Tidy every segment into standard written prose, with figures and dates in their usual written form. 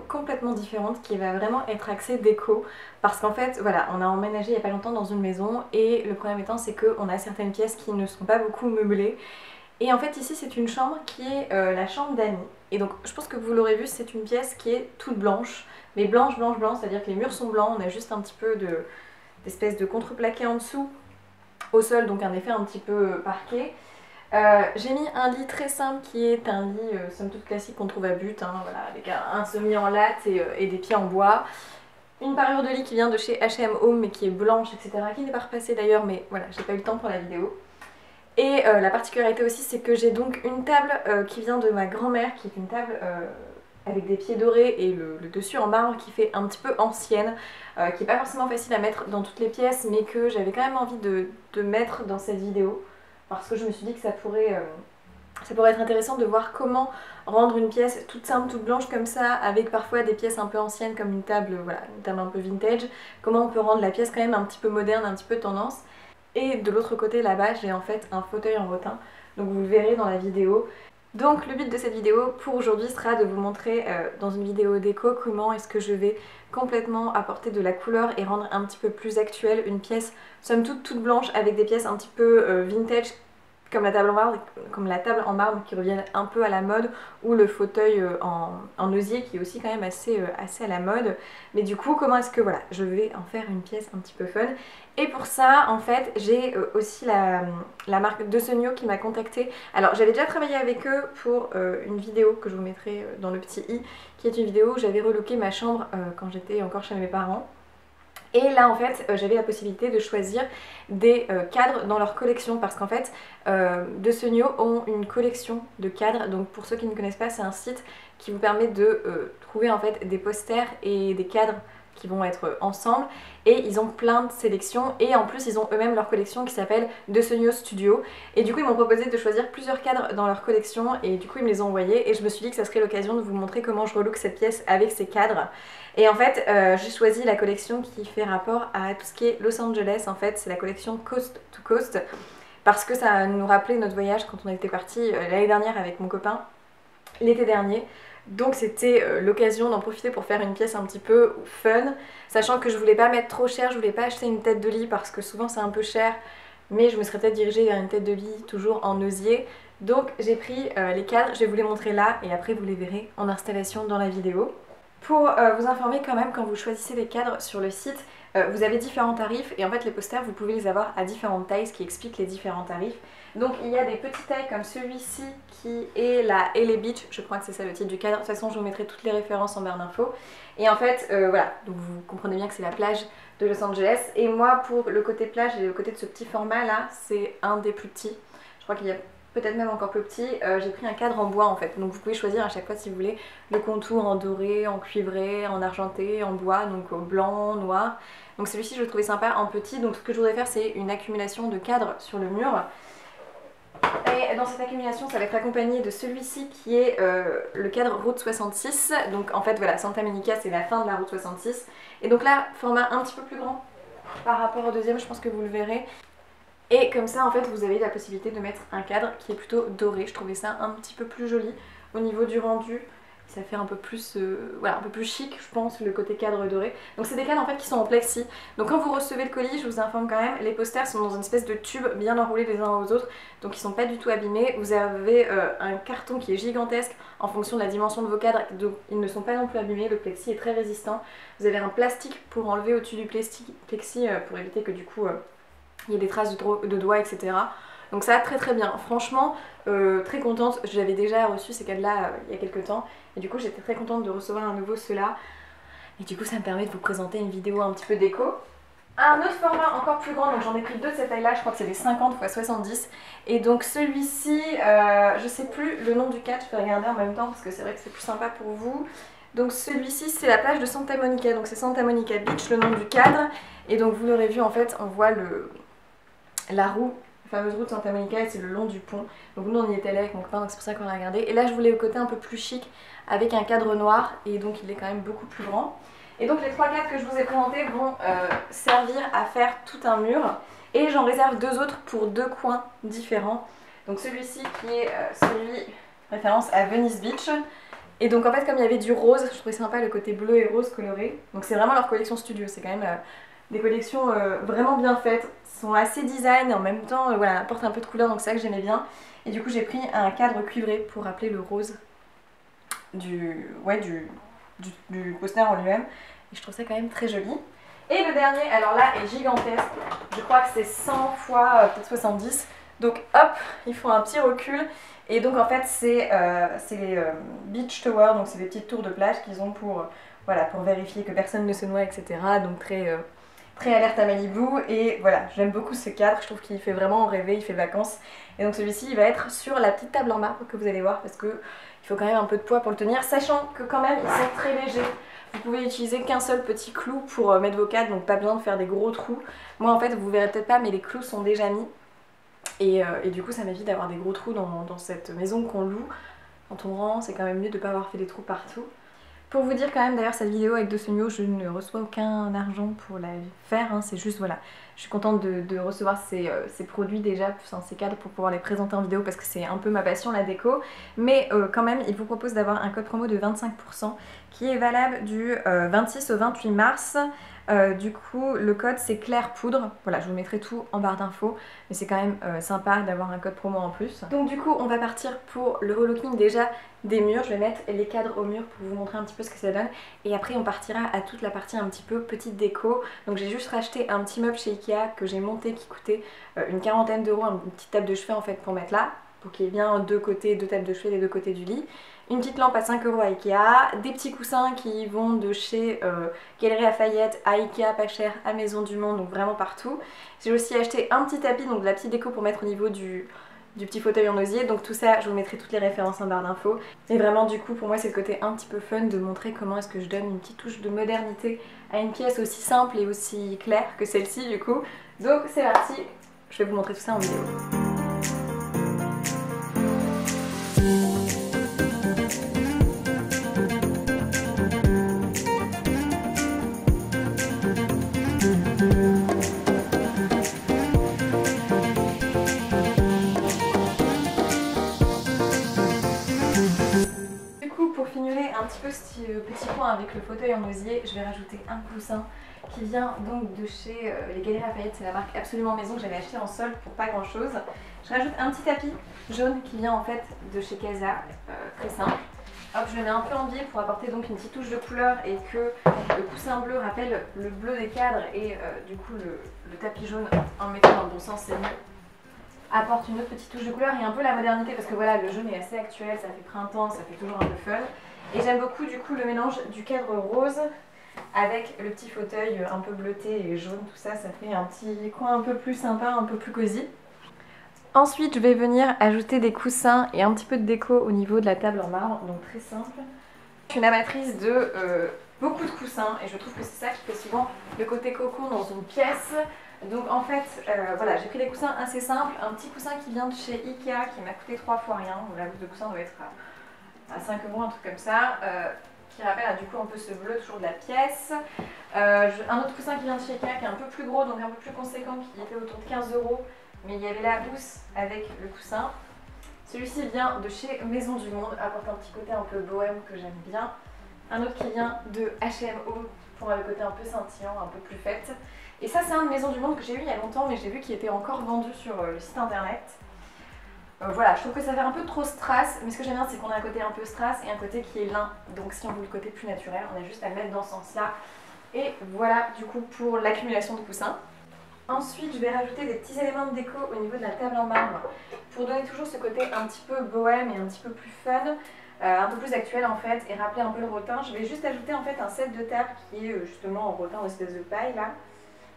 Complètement différente qui va vraiment être axée déco parce qu'en fait voilà, on a emménagé il y a pas longtemps dans une maison et le problème étant c'est qu'on a certaines pièces qui ne sont pas beaucoup meublées et en fait ici c'est une chambre qui est la chambre d'Annie et donc je pense que vous l'aurez vu, c'est une pièce qui est toute blanche mais blanche, c'est à dire que les murs sont blancs, on a juste un petit peu d'espèce de contreplaqué en dessous au sol, donc un effet un petit peu parquet. J'ai mis un lit très simple qui est un lit somme toute classique qu'on trouve à But, hein, voilà, avec un semi en latte et des pieds en bois. Une parure de lit qui vient de chez H&M Home mais qui est blanche, etc. Qui n'est pas repassée d'ailleurs, mais voilà, j'ai pas eu le temps pour la vidéo. Et la particularité aussi, c'est que j'ai donc une table qui vient de ma grand-mère, qui est une table avec des pieds dorés et le dessus en marbre qui fait un petit peu ancienne, qui n'est pas forcément facile à mettre dans toutes les pièces, mais que j'avais quand même envie de mettre dans cette vidéo. Parce que je me suis dit que ça pourrait être intéressant de voir comment rendre une pièce toute simple, toute blanche comme ça, avec parfois des pièces un peu anciennes comme une table, voilà, une table un peu vintage. Comment on peut rendre la pièce quand même un petit peu moderne, un petit peu tendance. Et de l'autre côté là-bas, j'ai en fait un fauteuil en rotin, donc vous le verrez dans la vidéo. Donc le but de cette vidéo pour aujourd'hui sera de vous montrer dans une vidéo déco comment est-ce que je vais complètement apporter de la couleur et rendre un petit peu plus actuelle une pièce somme toute blanche avec des pièces un petit peu vintage comme la table en marbre qui reviennent un peu à la mode ou le fauteuil en osier qui est aussi quand même assez à la mode. Mais du coup comment est-ce que voilà, je vais en faire une pièce un petit peu fun. Et pour ça en fait j'ai aussi la marque De Sogno qui m'a contactée. Alors j'avais déjà travaillé avec eux pour une vidéo que je vous mettrai dans le petit i, qui est une vidéo où j'avais relooké ma chambre quand j'étais encore chez mes parents. Et là en fait j'avais la possibilité de choisir des cadres dans leur collection parce qu'en fait De Sogno ont une collection de cadres. Donc pour ceux qui ne connaissent pas, c'est un site qui vous permet de trouver en fait des posters et des cadres qui vont être ensemble et ils ont plein de sélections et en plus ils ont eux-mêmes leur collection qui s'appelle De Sogno Studio et du coup ils m'ont proposé de choisir plusieurs cadres dans leur collection et du coup ils me les ont envoyés et je me suis dit que ça serait l'occasion de vous montrer comment je relook cette pièce avec ces cadres. Et en fait j'ai choisi la collection qui fait rapport à tout ce qui est Los Angeles. En fait c'est la collection Coast to Coast parce que ça nous rappelait notre voyage quand on était parti l'année dernière avec mon copain l'été dernier. Donc c'était l'occasion d'en profiter pour faire une pièce un petit peu fun, sachant que je voulais pas mettre trop cher, je voulais pas acheter une tête de lit parce que souvent c'est un peu cher, mais je me serais peut-être dirigée vers une tête de lit toujours en osier. Donc j'ai pris les cadres, je vais vous les montrer là et après vous les verrez en installation dans la vidéo. Pour vous informer quand même, quand vous choisissez les cadres sur le site, vous avez différents tarifs et en fait les posters vous pouvez les avoir à différentes tailles, ce qui explique les différents tarifs. Donc il y a des petites tailles comme celui-ci qui est la LA Beach, je crois que c'est ça le titre du cadre. De toute façon je vous mettrai toutes les références en barre d'infos. Et en fait voilà, donc vous comprenez bien que c'est la plage de Los Angeles. Et moi pour le côté plage et le côté de ce petit format là, c'est un des plus petits. Je crois qu'il y a peut-être même encore plus petit. J'ai pris un cadre en bois en fait, donc vous pouvez choisir à chaque fois si vous voulez le contour en doré, en cuivré, en argenté, en bois, donc blanc, noir. Donc celui-ci je le trouvais sympa en petit, donc ce que je voudrais faire c'est une accumulation de cadres sur le mur. Et dans cette accumulation ça va être accompagné de celui-ci qui est le cadre Route 66. Donc en fait voilà, Santa Monica c'est la fin de la Route 66. Et donc là, format un petit peu plus grand par rapport au deuxième, je pense que vous le verrez. Et comme ça en fait vous avez la possibilité de mettre un cadre qui est plutôt doré. Je trouvais ça un petit peu plus joli au niveau du rendu. Ça fait un peu plus, voilà, un peu plus chic je pense, le côté cadre doré. Donc c'est des cadres en fait qui sont en plexi. Donc quand vous recevez le colis, je vous informe quand même, les posters sont dans une espèce de tube bien enroulés les uns aux autres. Donc ils sont pas du tout abîmés. Vous avez un carton qui est gigantesque en fonction de la dimension de vos cadres. Donc ils ne sont pas non plus abîmés, le plexi est très résistant. Vous avez un plastique pour enlever au-dessus du plexi pour éviter que du coup il y ait des traces de doigts, etc. Donc ça très bien, franchement très contente. J'avais déjà reçu ces cadres là il y a quelques temps et du coup j'étais très contente de recevoir à nouveau ceux-là. Et du coup ça me permet de vous présenter une vidéo un petit peu déco. Un autre format encore plus grand, donc j'en ai pris deux de cette taille là, je crois que c'est des 50 x 70. Et donc celui-ci, je sais plus le nom du cadre, je vais regarder en même temps parce que c'est vrai que c'est plus sympa pour vous. Donc celui-ci c'est la plage de Santa Monica, donc c'est Santa Monica Beach, le nom du cadre. Et donc vous l'aurez vu en fait, on voit la roue, la fameuse roue de Santa Monica, et c'est le long du pont. Donc nous on y est allé avec mon copain, donc c'est pour ça qu'on l'a regardé. Et là je voulais le côté un peu plus chic avec un cadre noir, et donc il est quand même beaucoup plus grand. Et donc les trois cadres que je vous ai présentés vont servir à faire tout un mur. Et j'en réserve deux autres pour deux coins différents. Donc celui-ci qui est celui référence à Venice Beach. Et donc en fait comme il y avait du rose, je trouvais sympa le côté bleu et rose coloré. Donc c'est vraiment leur collection studio, c'est quand même des collections vraiment bien faites. Sont assez design et en même temps voilà, apportent un peu de couleur, donc c'est ça que j'aimais bien. Et du coup j'ai pris un cadre cuivré pour rappeler le rose du poster en lui-même. Et je trouve ça quand même très joli. Et le dernier, alors là, est gigantesque. Je crois que c'est 100 fois peut-être 70. Donc hop, ils font un petit recul. Et donc en fait c'est les beach towers, donc c'est des petites tours de plage qu'ils ont pour, voilà, pour vérifier que personne ne se noie, etc. Donc très alerte à Malibu. Et voilà, j'aime beaucoup ce cadre, je trouve qu'il fait vraiment rêver, il fait vacances. Et donc celui-ci il va être sur la petite table en marbre que vous allez voir, parce que il faut quand même un peu de poids pour le tenir, sachant que quand même ils sont très légers. Vous pouvez utiliser qu'un seul petit clou pour mettre vos cadres, donc pas besoin de faire des gros trous. Moi en fait vous verrez peut-être pas, mais les clous sont déjà mis. Et du coup ça m'évite d'avoir des gros trous dans cette maison qu'on loue. Quand on rend, c'est quand même mieux de ne pas avoir fait des trous partout. Pour vous dire quand même, d'ailleurs cette vidéo avec Docegno, je ne reçois aucun argent pour la faire, hein, c'est juste voilà, je suis contente de recevoir ces produits déjà, ces cadres pour pouvoir les présenter en vidéo parce que c'est un peu ma passion la déco. Mais quand même, il vous propose d'avoir un code promo de 25% qui est valable du 26 au 28 mars. Du coup le code c'est Claire Poudre, voilà je vous mettrai tout en barre d'infos, mais c'est quand même sympa d'avoir un code promo en plus. Donc du coup on va partir pour le relooking déjà des murs, je vais mettre les cadres au mur pour vous montrer un petit peu ce que ça donne, et après on partira à toute la partie un petit peu petite déco. Donc j'ai juste racheté un petit meuble chez Ikea que j'ai monté qui coûtait une quarantaine d'euros, une petite table de chevet en fait pour mettre là, pour qu'il y ait bien deux tables de chevet des deux côtés du lit. Une petite lampe à 5 euros à Ikea, des petits coussins qui vont de chez Galeries Lafayette à Ikea pas cher, à Maison du Monde, donc vraiment partout. J'ai aussi acheté un petit tapis, donc de la petite déco pour mettre au niveau du petit fauteuil en osier, donc tout ça je vous mettrai toutes les références en barre d'infos. Et vraiment du coup pour moi c'est le côté un petit peu fun de montrer comment est-ce que je donne une petite touche de modernité à une pièce aussi simple et aussi claire que celle-ci du coup. Donc c'est parti, je vais vous montrer tout ça en vidéo. Un petit peu ce petit coin avec le fauteuil en osier, je vais rajouter un coussin qui vient donc de chez les Galeries Lafayette, c'est la marque Absolument Maison que j'avais acheté en solde pour pas grand chose. Je rajoute un petit tapis jaune qui vient en fait de chez Casa, très simple. Hop, je le mets un peu en biais pour apporter donc une petite touche de couleur et que le coussin bleu rappelle le bleu des cadres et du coup le tapis jaune en le mettant dans le bon sens c'est mieux. Apporte une autre petite touche de couleur et un peu la modernité parce que voilà le jaune est assez actuel, ça fait printemps, ça fait toujours un peu fun. Et j'aime beaucoup du coup le mélange du cadre rose avec le petit fauteuil un peu bleuté et jaune, tout ça, ça fait un petit coin un peu plus sympa, un peu plus cosy. Ensuite je vais venir ajouter des coussins et un petit peu de déco au niveau de la table en marbre, donc très simple. Je suis une amatrice de beaucoup de coussins et je trouve que c'est ça qui fait souvent le côté cocon dans une pièce. Donc en fait, voilà, j'ai pris des coussins assez simples, un petit coussin qui vient de chez Ikea qui m'a coûté 3 fois rien, donc la bouse de coussin doit être à 5 euros, un truc comme ça, qui rappelle du coup un peu ce bleu toujours de la pièce. Un autre coussin qui vient de chez Ikea qui est un peu plus gros, donc un peu plus conséquent, qui était autour de 15 euros, mais il y avait la housse avec le coussin. Celui-ci vient de chez Maison du Monde, apporte un petit côté un peu bohème que j'aime bien. Un autre qui vient de H&M Home pour le côté un peu scintillant, un peu plus fête. Et ça c'est un de Maison du Monde que j'ai eu il y a longtemps, mais j'ai vu qu'il était encore vendu sur le site internet. Voilà, je trouve que ça fait un peu trop strass, mais ce que j'aime bien c'est qu'on a un côté un peu strass et un côté qui est lin. Donc si on veut le côté plus naturel, on a juste à le mettre dans ce sens-là. Et voilà du coup pour l'accumulation de coussins. Ensuite je vais rajouter des petits éléments de déco au niveau de la table en marbre pour donner toujours ce côté un petit peu bohème et un petit peu plus fun, un peu plus actuel en fait, et rappeler un peu le rotin. Je vais juste ajouter en fait un set de table qui est justement en rotin en espèce de paille là,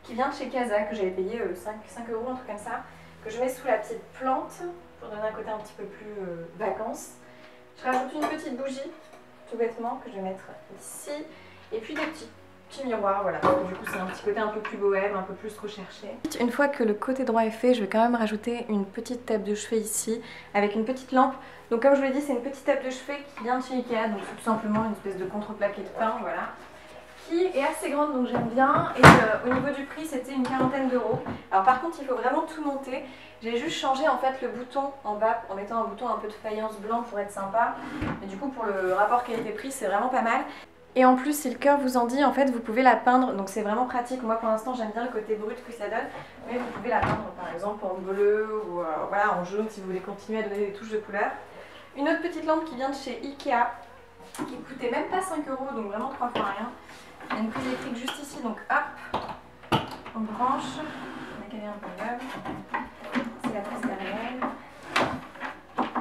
qui vient de chez Casa, que j'avais payé 5 euros, un truc comme ça, que je mets sous la petite plante pour donner un côté un petit peu plus vacances. Je rajoute une petite bougie tout bêtement, que je vais mettre ici. Et puis des petits miroirs, voilà, parce que du coup c'est un petit côté un peu plus bohème, un peu plus recherché. Une fois que le côté droit est fait, je vais quand même rajouter une petite table de chevet ici, avec une petite lampe. Donc comme je vous l'ai dit, c'est une petite table de chevet qui vient de chez Ikea, donc c'est tout simplement une espèce de contreplaqué de pain, voilà, qui est assez grande, donc j'aime bien. Et au niveau du prix, c'était une quarantaine d'euros. Alors par contre, il faut vraiment tout monter. J'ai juste changé en fait le bouton en bas en mettant un bouton un peu de faïence blanc pour être sympa. Mais du coup, pour le rapport qualité-prix, c'est vraiment pas mal. Et en plus, si le cœur vous en dit, en fait, vous pouvez la peindre, donc c'est vraiment pratique. Moi, pour l'instant, j'aime bien le côté brut que ça donne, mais vous pouvez la peindre, par exemple, en bleu ou voilà, en jaune si vous voulez continuer à donner des touches de couleur. Une autre petite lampe qui vient de chez Ikea, qui coûtait même pas 5 euros, donc vraiment 3 fois rien. Il y a une prise électrique juste ici, donc hop, on branche. On a qu'elle est un peu neuve. C'est la prise derrière.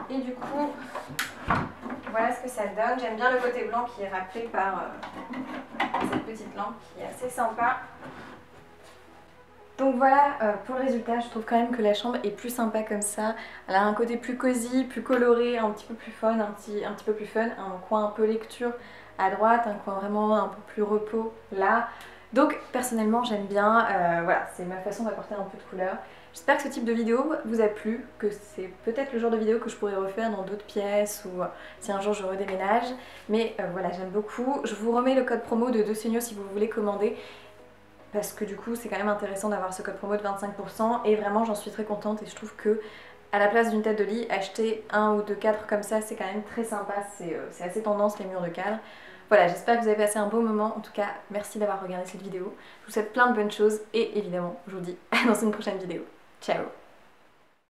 Et du coup, voilà ce que ça donne. J'aime bien le côté blanc qui est rappelé par cette petite lampe qui est assez sympa. Donc voilà pour le résultat, je trouve quand même que la chambre est plus sympa comme ça. Elle a un côté plus cosy, plus coloré, un petit peu plus fun, un petit peu plus fun. Un coin un peu lecture à droite, un coin vraiment un peu plus repos là. Donc personnellement j'aime bien, voilà, c'est ma façon d'apporter un peu de couleur. J'espère que ce type de vidéo vous a plu, que c'est peut-être le genre de vidéo que je pourrais refaire dans d'autres pièces ou si un jour je redéménage. Mais voilà, j'aime beaucoup. Je vous remets le code promo de Docegno si vous voulez commander, parce que du coup c'est quand même intéressant d'avoir ce code promo de 25% et vraiment j'en suis très contente et je trouve que à la place d'une tête de lit, acheter un ou deux cadres comme ça c'est quand même très sympa, c'est assez tendance les murs de cadre. Voilà, j'espère que vous avez passé un beau moment, en tout cas merci d'avoir regardé cette vidéo, je vous souhaite plein de bonnes choses et évidemment je vous dis à dans une prochaine vidéo. Ciao!